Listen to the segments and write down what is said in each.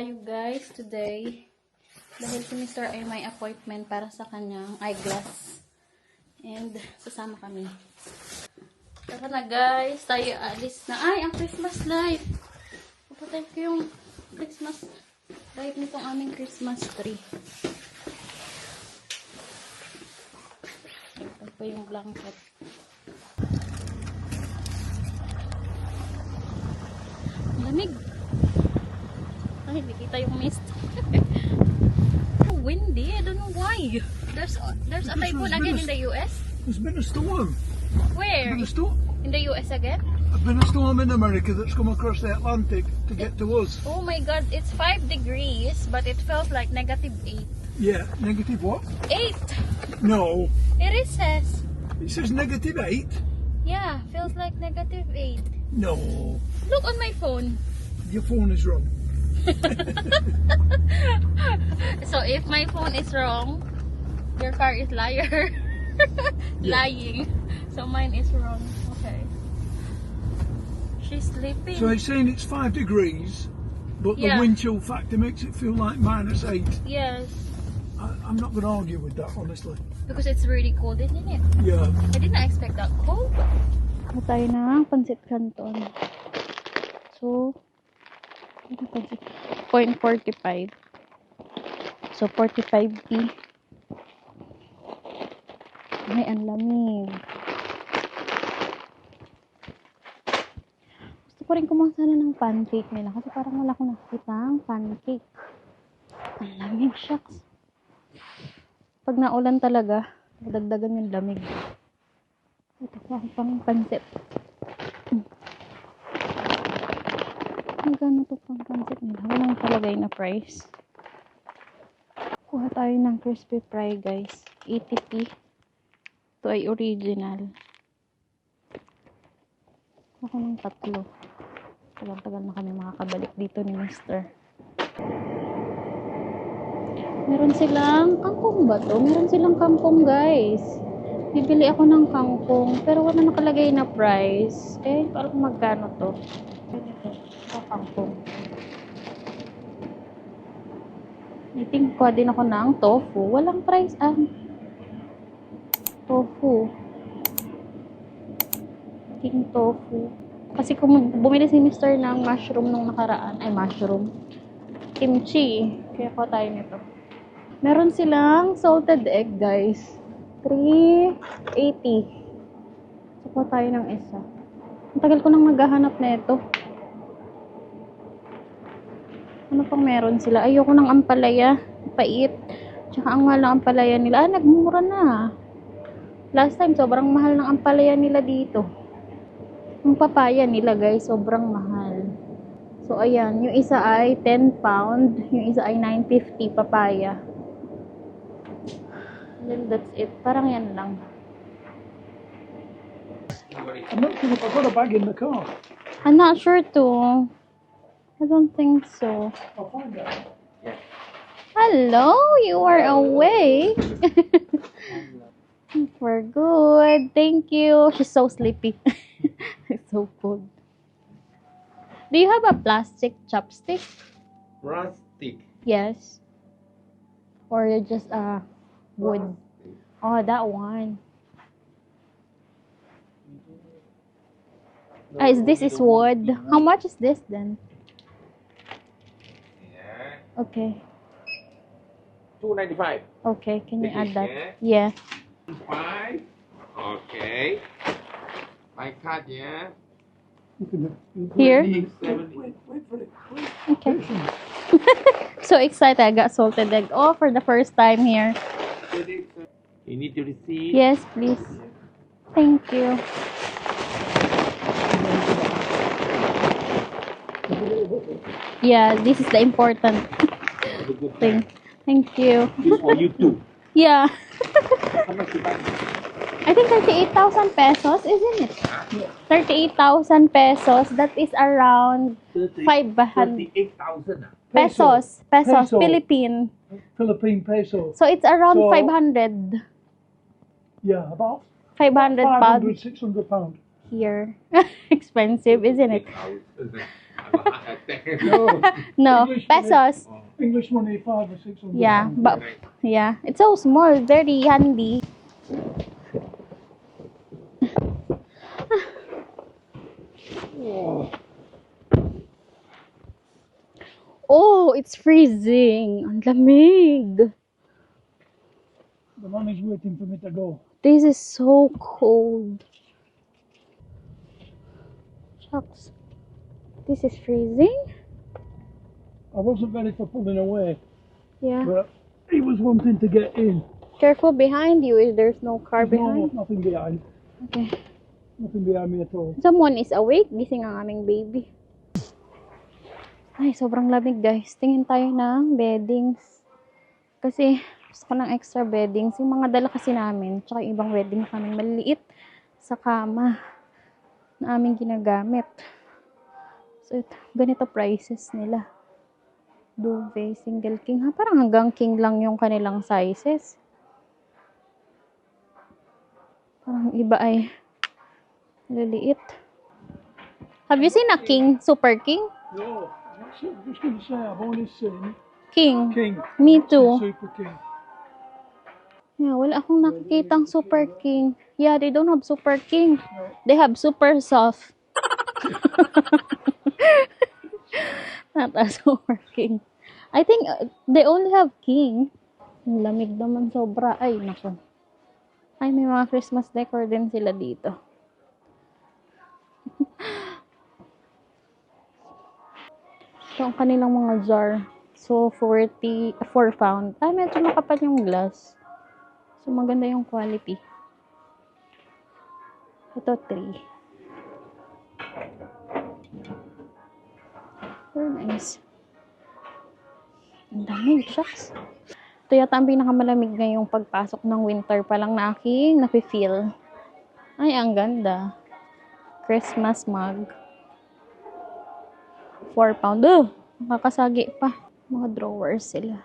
tayo guys today dahil si Mr. ay may appointment para sa kanyang eyeglass and sasama kami. Tara na guys, tayo alis na. Ay, ang Christmas light! Papatay ko yung Christmas light nitong aming Christmas tree. Ito pa yung blanket. Lamig. Ay, hindi kita yung mist. Oh, windy. I don't know why. There's a typhoon again in the US. There's been a storm. Where? Been a storm. In the US again? There's been a storm in America that's come across the Atlantic to get to us. Oh my god, it's 5 degrees, but it felt like -8. Yeah, negative what? 8! No, It is says. it says -8. Yeah, feels like -8. No, Look on my phone. your phone is wrong. So if my phone is wrong, your car is liar. Lying. So mine is wrong. Okay. She's sleeping. So it's saying it's 5 degrees, but Yeah. the wind chill factor makes it feel like -8. Yes. I'm not going to argue with that, honestly. Because it's really cold, isn't it? Yeah. I did not expect that cold. Tayo na Pancit Canton. So, 0.45. So, 45p. Ay, ang lamig. Gusto ko rin kumuha sana ng pancake nila kasi parang wala akong nakikita ang pancake. Ang lamig, shucks. Pag naulan talaga, dagdagan yung lamig. Ito po ang pang pancit. Magkano ito pang pancit nila? Walang palagay na price. Kuha tayo ng crispy fry guys. 80p. Ito ay original. Ako ng 3. Tagal-tagal na kami makakabalik dito ni Mr. Meron silang kangkong ba to? Meron silang kangkong guys. Bibili ako ng kangkong. Pero wala nakalagay na price. Eh, parang magkano to? Ito, kangkong. I think kuha din ako ng tofu. Walang price. Tofu. King tofu. Kasi kung bumili si Mr. ng mushroom nung nakaraan. Ay, mushroom. Kimchi. Kaya kuha tayo nito. Meron silang salted egg, guys. 380. So, kuha tayo ng isa. Ang tagal ko nang naghahanap na ito. Ano pang meron sila? Ayoko ng ampalaya. Pait. Tsaka ang mahal ng ampalaya nila. Nagmura na. Last time, sobrang mahal ng ampalaya nila dito. Yung papaya nila, guys, sobrang mahal. So, ayan. Yung isa ay 10 pound. Yung isa ay 950 papaya. And then that's it. Parang yan lang. I'm not sure if I've got a bag in the car. I'm not sure too. I don't think so. I'll find out. Hello, you are awake. We're good. Thank you. She's so sleepy. It's so cold. Do you have a plastic chopstick? Plastic. Yes. Or you just wood? Oh, that one. Is this is wood? How much is this then? Yeah. Okay. $2.95. Okay, can you add that? Yeah. Yeah. 5. Okay. My card, yeah. Here? Wait 70. for it. Wait. Okay. So excited. I got salted egg. Oh, for the first time here. You need to receive. Yes, please. Thank you. Yeah, this is the important thing. Thank you. This for you too. Yeah. How much you buy? I think 38,000 pesos, isn't it? 38,000 pesos. That is around 500 38,000. pesos. Pesos. Peso. Philippine. Philippine peso. So it's around So- 500. Yeah, about 500 pounds 600 pounds. here. Expensive, isn't it? No, No, English pesos. English money 5 or 600. Yeah, but yeah, it's so small, very handy. Oh, it's freezing. Ang lamig. The man is waiting for me to go. This is so cold. Shucks. This is freezing. I wasn't ready for pulling away, Yeah. but he was wanting to get in. Careful behind you if there's no car No, behind. nothing behind. Okay. Nothing behind me at all. Someone is awake. Gising ang aming baby. Ay, sobrang lamig guys. Tingin tayo ng beddings. Kasi gusto ko ng extra beddings. Yung mga dala kasi namin, tsaka yung ibang bedding namin maliliit sa kama na aming ginagamit. So, ganito prices nila. Duvet, single king. Ha, parang hanggang king lang yung kanilang sizes. Parang iba ay maliliit. Have you seen a king? Super king? No, just going to say I've only seen King. King. Me too. Super King. Yeah, wala akong nakikitang super king. Yeah, they don't have super king. They have super soft. Not a super king. I think they only have king. Ang lamig naman sobra. Ay, nako. Ay, may mga Christmas decor din sila dito. Ito ang kanilang mga jar. So, 4 pound. Ay, medyo makapal yung glass. So, maganda yung quality. Ito, 3. Very nice. Ang dami, shucks. Ito yata ang pinakamalamig ngayong pagpasok ng winter pa lang na aking nafe-feel. Ay, ang ganda. Christmas mug. 4 pound. Oh, nakakasagi pa. Mga drawers sila.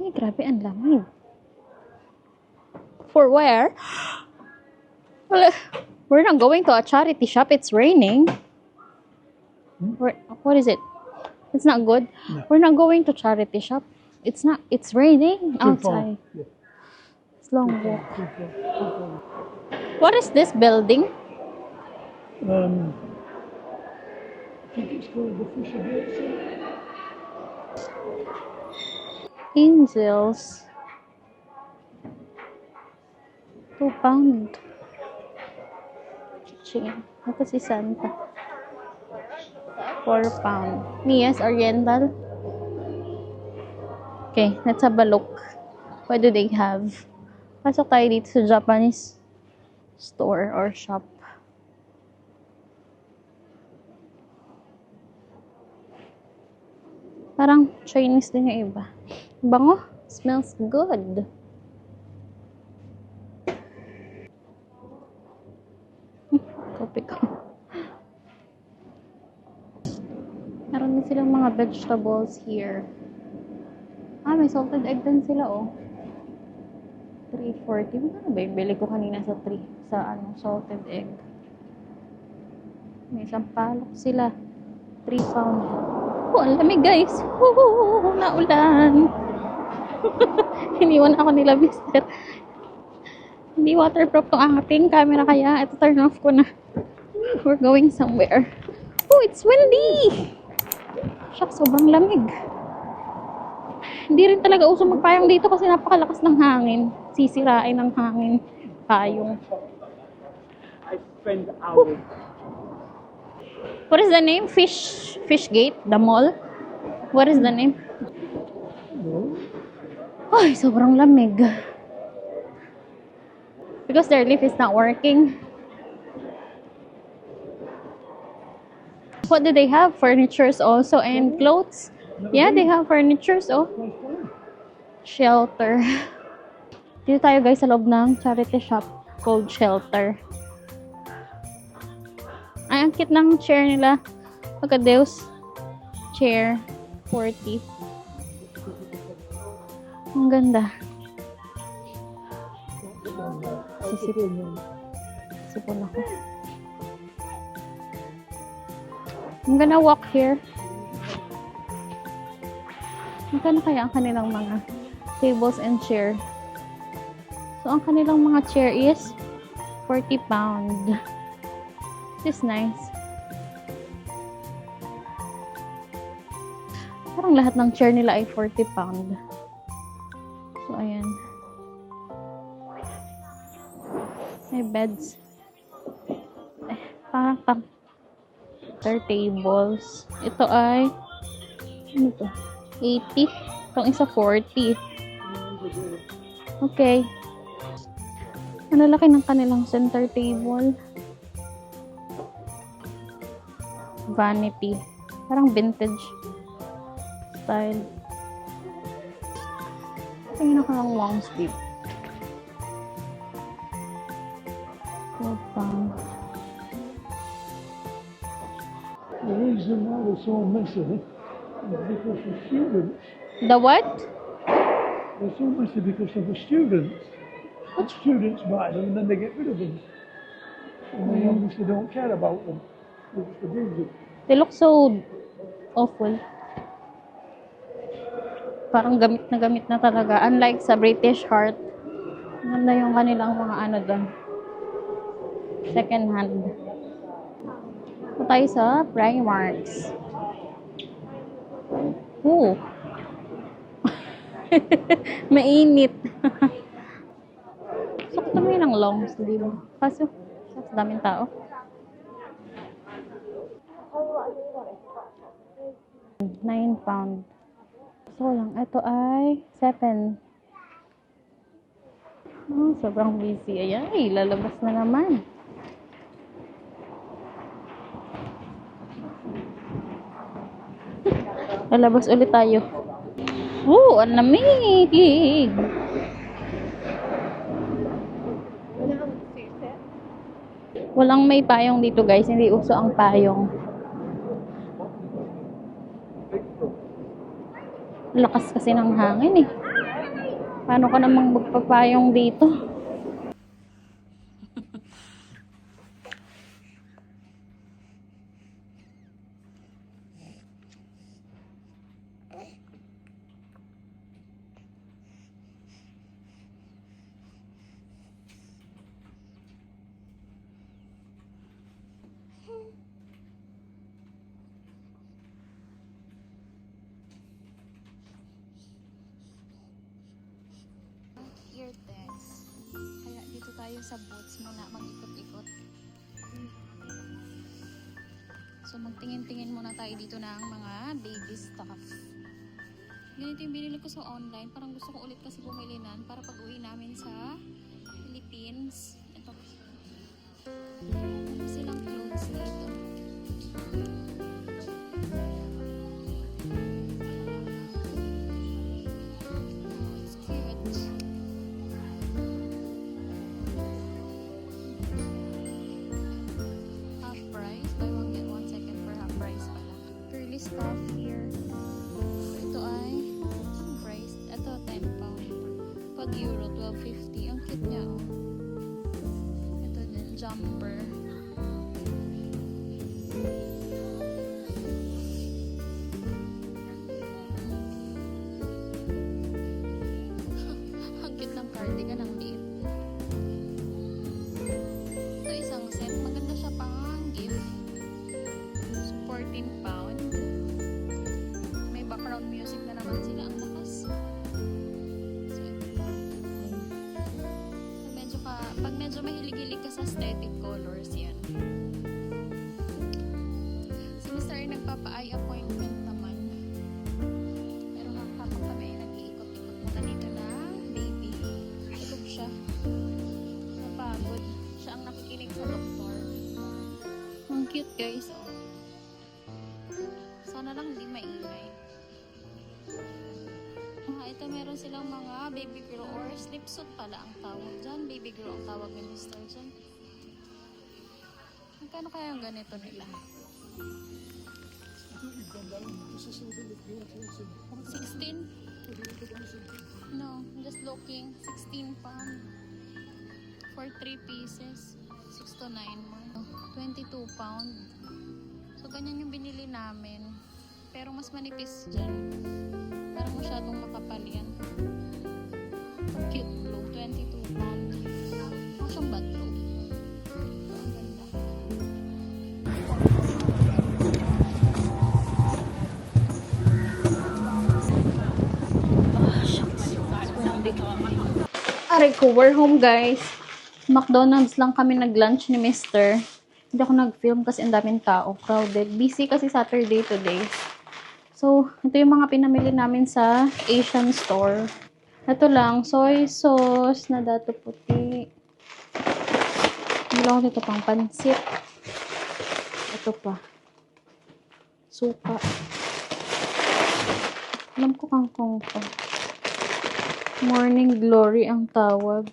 Ay, grabe, ang lamig. For where? We're not going to a charity shop. It's raining. What is it? It's not good. No. We're not going to charity shop. It's not. It's raining Too far. outside. Yeah. It's long walk. Too far. What is this building? I think it's called the Fisher Gate. Angels. 2 pound. Chicken. Ito si Santa. 4 pound. Mia's Oriental. Okay, let's have a look. What do they have? Pasok tayo dito sa Japanese store or shop. Parang Chinese din yung iba. Bango. Smells good. Kopi ko. Meron din silang mga vegetables here. Ah, may salted egg din sila, oh. 340. Ano ba yung bili ko kanina sa 3? Sa salted egg. May isang palok sila. 3 pound. Oh, ang lamig, guys. Woohoo! Naulan. Iniwan ako nila, mister. Hindi waterproof tong ating camera, kaya ito turn off ko na. We're going somewhere. Oh, it's windy! Shucks, sobrang lamig. Hindi rin talaga uso magpayong dito kasi napakalakas ng hangin. Sisirain ng hangin. Payong. I spend hours. What is the name? Fish Gate? The mall? What is the name? Ay, sobrang lamig. Because their lift is not working. What do they have? Furnitures also and clothes? Yeah, they have furnitures. Oh. Shelter. Dito tayo guys sa loob ng charity shop called Shelter. Ay, ang cute ng chair nila. Pagka-Deus chair. 40. Ang ganda. Sipon ako. I'm gonna walk here. Magkano kaya ang kanilang mga tables and chair? So, ang kanilang mga chair is 40 pound. This is nice. Parang lahat ng chair nila ay 40 pound. So, ayan. May beds. Parang pang tables. Ito ay ano to? 80. Itong isa 40. Okay. Ang lalaki ng kanilang center table. Vanity. Parang vintage style. Tingnan ko ng long sleeve. The reason why they're so messy is because the students, The what? they're so messy because of the students. The students buy them and then they get rid of them. And they obviously don't care about them. They just abuse them. They look so awful. Parang gamit na talaga. Unlike sa British Heart. Ganda yung kanilang mga ano doon. Second hand. Ito tayo sa Primarks. Ooh. Mainit. So, ito mo ng long sleeve. Kaso, sa daming tao. £9. So lang, ito ay 7. Oh, sobrang busy. Ayan, ay, lalabas na naman. Lalabas ulit tayo. Oh, ang lamig! Walang may payong dito, guys. Hindi uso ang payong. Lakas kasi ng hangin eh. Paano ka namang magpapayong dito? Eartex. Kaya dito tayo sa Boots muna mag-ikot-ikot. So magtingin-tingin muna tayo dito ng mga baby stuff. Ganito yung binili ko sa online. Parang gusto ko ulit kasi bumili nan para pag-uwi namin sa Philippines. Ito. Ano silang clothes dito. Stuff here. Ito ay price. Ito 10 pound. Pag euro 12.50. Ang cute niya oh. Ito din jumper. Ang cute ng cardigan, ang liit. Ito isang set. Maganda siya pang gift. 14 pound. Background music na naman sila, ang lakas. So, pag medyo mahilig-hilig ka sa aesthetic colors, yan. Si Mr. ay nagpapa-eye appointment naman. Pero habang kami ay nag-iikot-ikot muna dito na baby. Tulog siya. Napagod. Siya ang nakikinig sa doktor. Ang cute, guys. Oh. Sana lang hindi maingay. Ito meron silang mga baby girl or slipsuit pala ang tawag dyan. Baby girl ang tawag ni Mr. dyan. Magkano kaya ang ganito nila? 16? No, just looking. 16 pound. For 3 pieces. 6 to 9 more. 22 pound. So, ganyan yung binili namin. Pero mas manipis dyan. Parang masyadong makapal yan. Cute blue, 22 pound. Ano siyang bad blue? Ang ganda. Ah, shucks. Aray ko, we're home guys. McDonald's lang kami nag-lunch ni Mister. Hindi ako nag-film kasi ang daming tao. Crowded. Busy kasi Saturday today. So, ito yung mga pinamili namin sa Asian store. Ito lang, soy sauce na dato puti. Bili ako dito pang pansit. Ito pa. Suka. Alam ko kangkong ko. Morning glory ang tawag.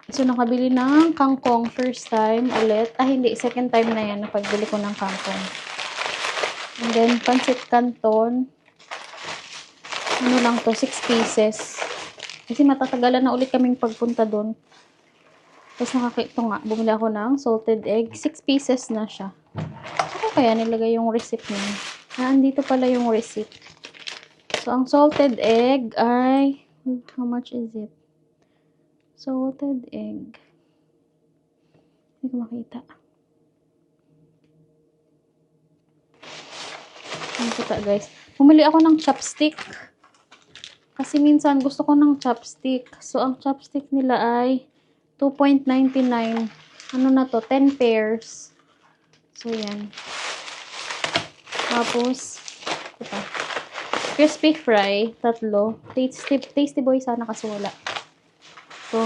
So, nakabili ng kangkong first time ulit. Ah, hindi. Second time na yan na pagbili ko ng kangkong. And then, pancit canton. Ano lang to? 6 pieces. Kasi matatagalan na ulit kaming pagpunta doon. Tapos nakakita nga. Bumili ako ng salted egg. 6 pieces na siya. Ako kaya nilagay yung receipt niya. Ah, andito pala yung receipt. So, ang salted egg ay... How much is it? Salted egg. Hindi ko makita. Ang kita, guys. Bumili ako ng chopstick. Kasi minsan gusto ko ng chopstick. So, ang chopstick nila ay 2.99. Ano na to? 10 pairs. So, yan. Tapos, ito pa. Crispy fry, 3. Tasty boy sana kasi wala. So,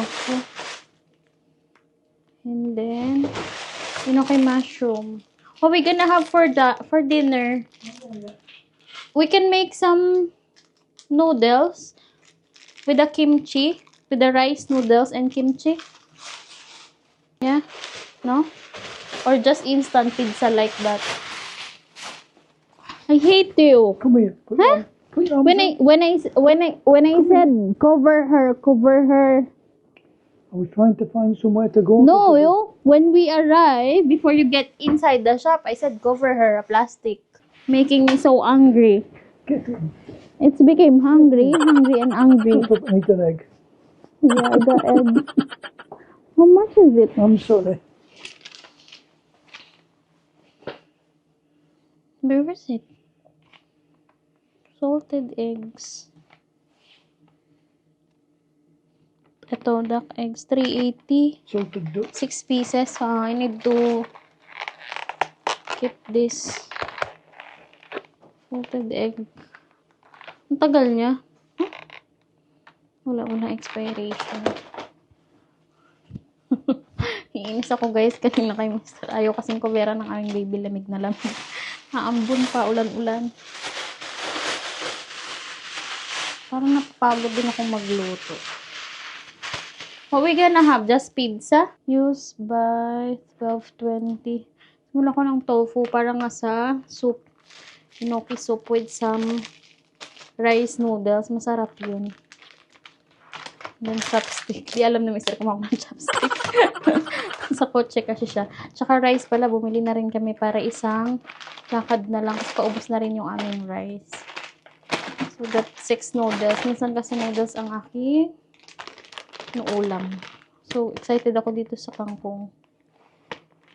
and then, okay, mushroom. What we gonna have for dinner? We can make some noodles with the kimchi, with the rice noodles and kimchi. Yeah? No? Or just instant pizza like that. I hate you. Come here. Huh? Put your arms When I said cover her. I was trying to find somewhere to go. No, when we arrive, before you get inside the shop, I said cover her a plastic, making me so angry. Get it. It's became hungry and angry. Jump up and eat an egg. Yeah, the egg. How much is it? I'm sorry. Where is it? Salted eggs. Ito, duck eggs, 380. Salted duck. 6 pieces. I need to keep this. Salted egg. Ang tagal niya. Huh? Wala mo na expiration. Iinis ako guys kanina kay Mr. Ayaw kasing kubera ng aming baby lamig na lamig. Naambon pa, ulan-ulan. Parang napapagod din akong magluto. What we gonna have? Just pizza? Used by 12.20. Mula ko ng tofu para nga sa soup. Gnocchi soup with some rice noodles. Masarap yun. Then chopstick. Di alam na Mr. kung ako ng chopstick. Sa kotse kasi siya. Tsaka rice pala. Bumili na rin kami para isang lakad na lang. Kasi paubos na rin yung aming rice. So that 6 noodles. Minsan kasi noodles ang aking ulam. So excited ako dito sa kangkong.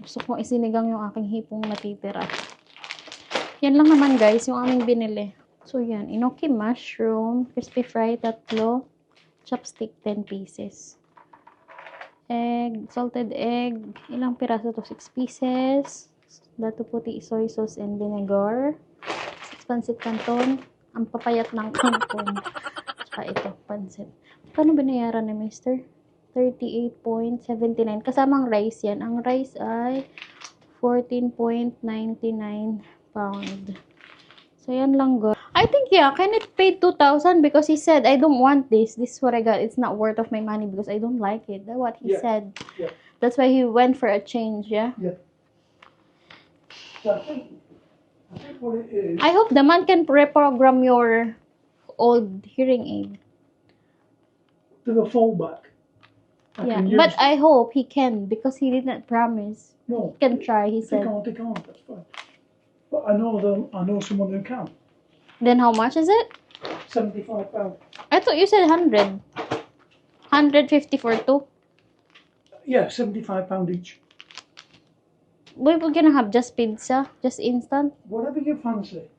Gusto ko isinigang yung aking hipong natitira. Yan lang naman guys, yung aming binili. So yan, enoki mushroom, crispy fry, 3, chopstick, 10 pieces. Egg, salted egg, ilang piraso to? 6 pieces. Dato puti, soy sauce and vinegar. 6 pancit canton. Ang papayat ng kangkong. Tsaka ito, pancit. Kano binayaran ni Mr.? 38.79. Kasamang rice yan. Ang rice ay 14.99 pound. So, yan lang go. I think, yeah, Kenneth paid 2,000 because he said, I don't want this. This is what I got. It's not worth of my money because I don't like it. That's what he said. Yeah. That's why he went for a change, yeah? Yeah. So I think what it is. I hope the man can reprogram your old hearing aid. To the fallback. Yeah, can use but I hope he can because he did not promise. No, He can try, he they said. can't, that's fine. But I know them, I know someone who can. Then how much is it? £75. I thought you said 100. 150 for two. Yeah, £75 each. We're gonna have just pizza, just instant. Whatever you fancy.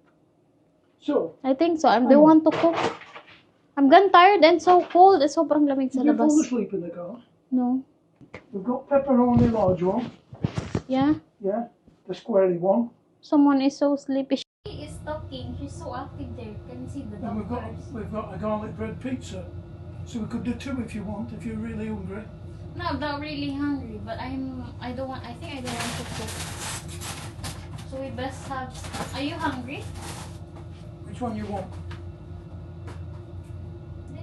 So, I think so. I'm the one to cook. I'm gone tired and so cold. It's sobrang lamig sa did you fall labas. asleep in the car? No. We've got pepperoni large one. Yeah. Yeah, the squarey one. Someone is so sleepy. She is talking. She's so active there. Can you see the And doctors? we've got a garlic bread pizza. So we could do two if you want, if you're really hungry. No, I'm not really hungry, but I don't want to cook. So we best have, are you hungry? Which one you want? This?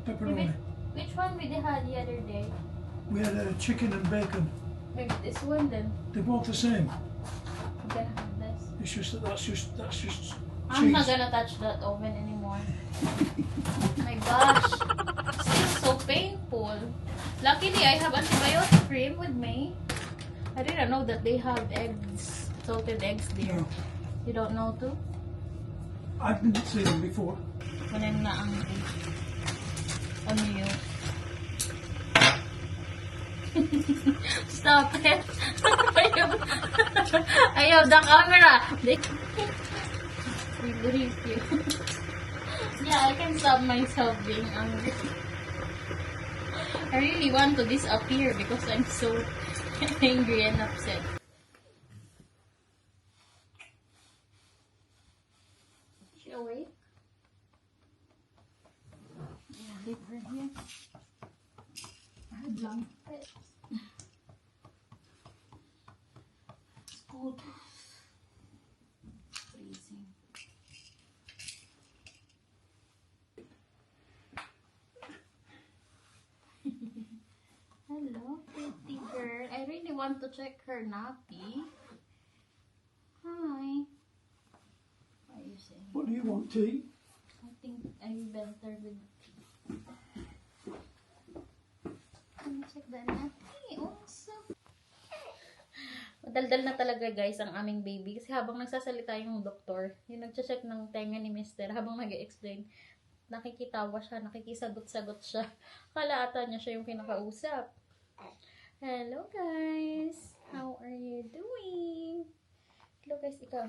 Pepperoni. Which one we had the other day? We had chicken and bacon. Maybe this one then. They're both the same. I'm gonna have this. It's just that that's just I'm not cheese. gonna touch that oven anymore. My gosh. This is so painful. Luckily, I have antibiotic cream with me. I didn't know that they have eggs, salted eggs there. No, You don't know too? I didn't see them before. Kunin na ang ano yun. Stop it. Ayaw the camera. We believe you. Yeah, I can stop myself being angry. I really want to disappear because I'm so angry and upset. Is she awake? Yeah, leave her here. Lang. It's cold. Freezing. Hello, pretty girl. I really want to check her nappy. Hi. What are you saying? What do you want, tea? I think I'm better with. Can you check the nappy also? Madaldal na talaga guys ang aming baby kasi habang nagsasalita yung doktor, yung nagche-check ng tenga ni Mister, habang nag-explain, nakikitawa siya, nakikisagot-sagot siya. Akala ata niya siya yung kinakausap. Hello guys! How are you doing? Hello guys, ikaw.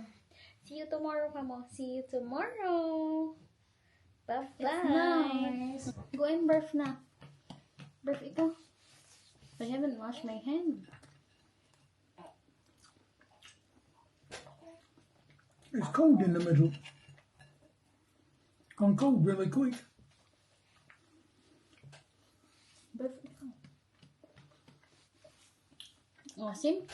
See you tomorrow, kamo. See you tomorrow! Bye-bye! It's nice! Go and birth na. Birth ikaw. I haven't washed my hand. It's cold in the middle. Gone cold really quick. Birth ikaw. Oh, sim?